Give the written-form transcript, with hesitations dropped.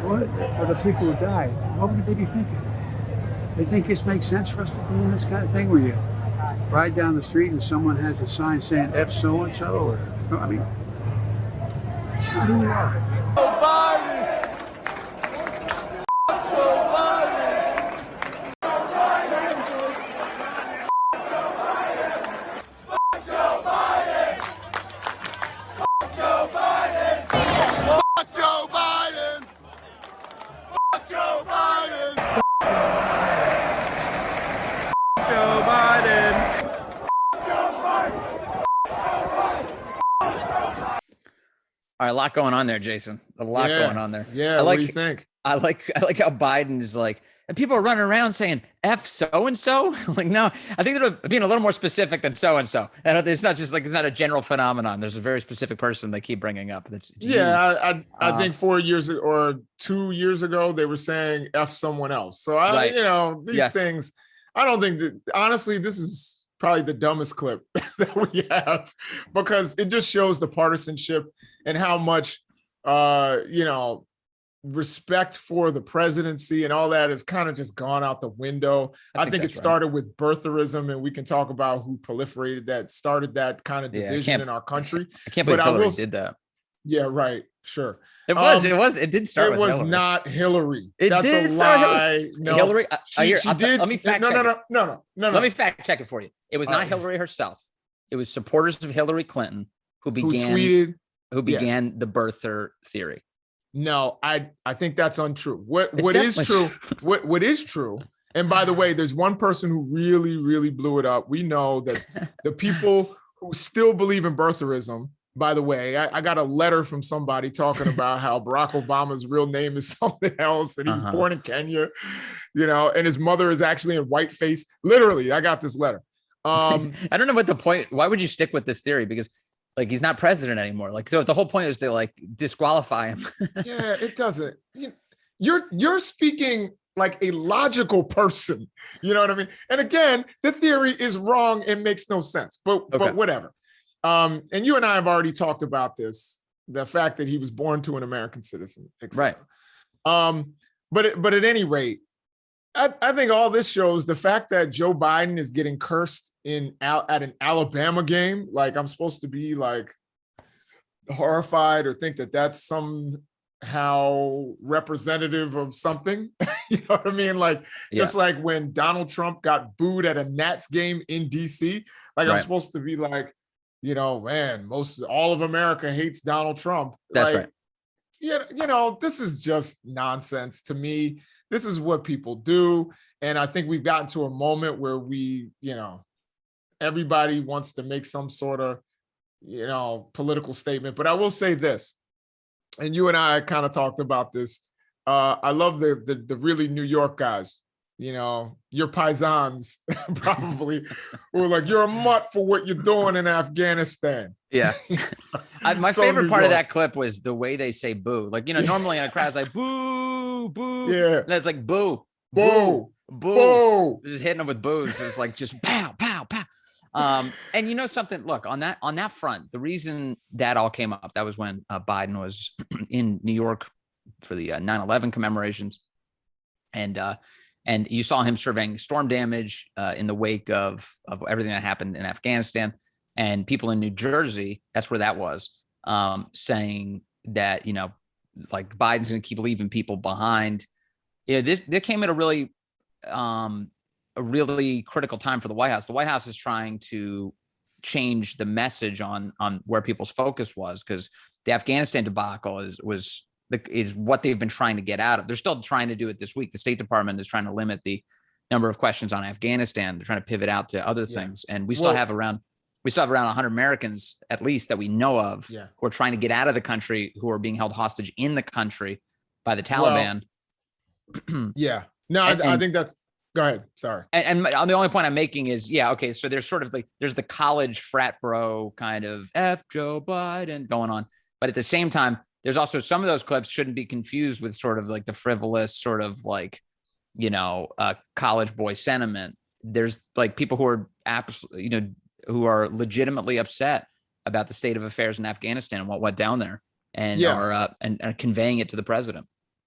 what are the people who died? What would they be thinking? They think this makes sense for us to be in this kind of thing where you ride down the street and someone has a sign saying F so and so, or I mean, it's not who we are. All right, a lot going on there, Jason. A lot going on there. Yeah, what do you think? I like how Biden's like, and people are running around saying F so and so. Like, no, I think they're being a little more specific than so and so. And it's not just like it's not a general phenomenon. There's a very specific person they keep bringing up. That's I think 4 years or 2 years ago they were saying F someone else. So these things. I don't think that honestly this is probably the dumbest clip that we have because it just shows the partisanship and how much respect for the presidency and all that has kind of just gone out the window. I think it started with birtherism, and we can talk about who proliferated that, started that kind of division in our country. I can't believe Hillary did that. Yeah, right. Sure. It did start with Hillary. It was not Hillary. That's a lie. No. Hillary. She did. Let me fact check. No. Let me fact check it for you. It was not Hillary herself. It was supporters of Hillary Clinton who began the birther theory. No, I think that's untrue. What is true, and by the way, there's one person who really, really blew it up. We know that the people who still believe in birtherism, by the way, I got a letter from somebody talking about how Barack Obama's real name is something else and he was born in Kenya, and his mother is actually in whiteface. Literally, I got this letter. I don't know what the point. Why would you stick with this theory? Because like he's not president anymore. Like so the whole point is to like disqualify him. Yeah, it doesn't. You're speaking like a logical person. You know what I mean? And again, the theory is wrong and makes no sense. But whatever. And you and I have already talked about this, the fact that he was born to an American citizen, etc. Right. But at any rate, I think all this shows the fact that Joe Biden is getting cursed at an Alabama game. Like I'm supposed to be like horrified or think that that's somehow representative of something. You know what I mean? Like just like when Donald Trump got booed at a Nats game in DC, like I'm supposed to be like, man, all of America hates Donald Trump. That's right. Yeah, this is just nonsense to me. This is what people do. And I think we've gotten to a moment where we, everybody wants to make some sort of, political statement. But I will say this, and you and I kind of talked about this. I love the really New York guys, your paisans probably who are like, you're a mutt for what you're doing in Afghanistan. Yeah. My favorite part of that clip was the way they say boo. Like, normally in a crowd, it's like boo, boo. Yeah. And it's like boo, boo, boo. Boo. They're just hitting them with boos. So it's like just pow, pow, pow. And something, look, on that front, the reason that all came up, that was when Biden was in New York for the 9/11 commemorations. And you saw him surveying storm damage in the wake of everything that happened in Afghanistan. And people in New Jersey, that's where that was, saying that, like Biden's going to keep leaving people behind. This came at a really critical time for the White House. The White House is trying to change the message on where people's focus was, because the Afghanistan debacle is what they've been trying to get out of. They're still trying to do it this week. The State Department is trying to limit the number of questions on Afghanistan. They're trying to pivot out to other things. And we still have around 100 Americans, at least, that we know of, who are trying to get out of the country, who are being held hostage in the country by the Taliban. No, I think that's, go ahead. Sorry. And the only point I'm making is, so there's sort of like, there's the college frat bro kind of F Joe Biden going on. But at the same time, there's also some of those clips shouldn't be confused with sort of like the frivolous sort of like, college boy sentiment. There's like people who are absolutely, who are legitimately upset about the state of affairs in Afghanistan and what went down there, and are conveying it to the president.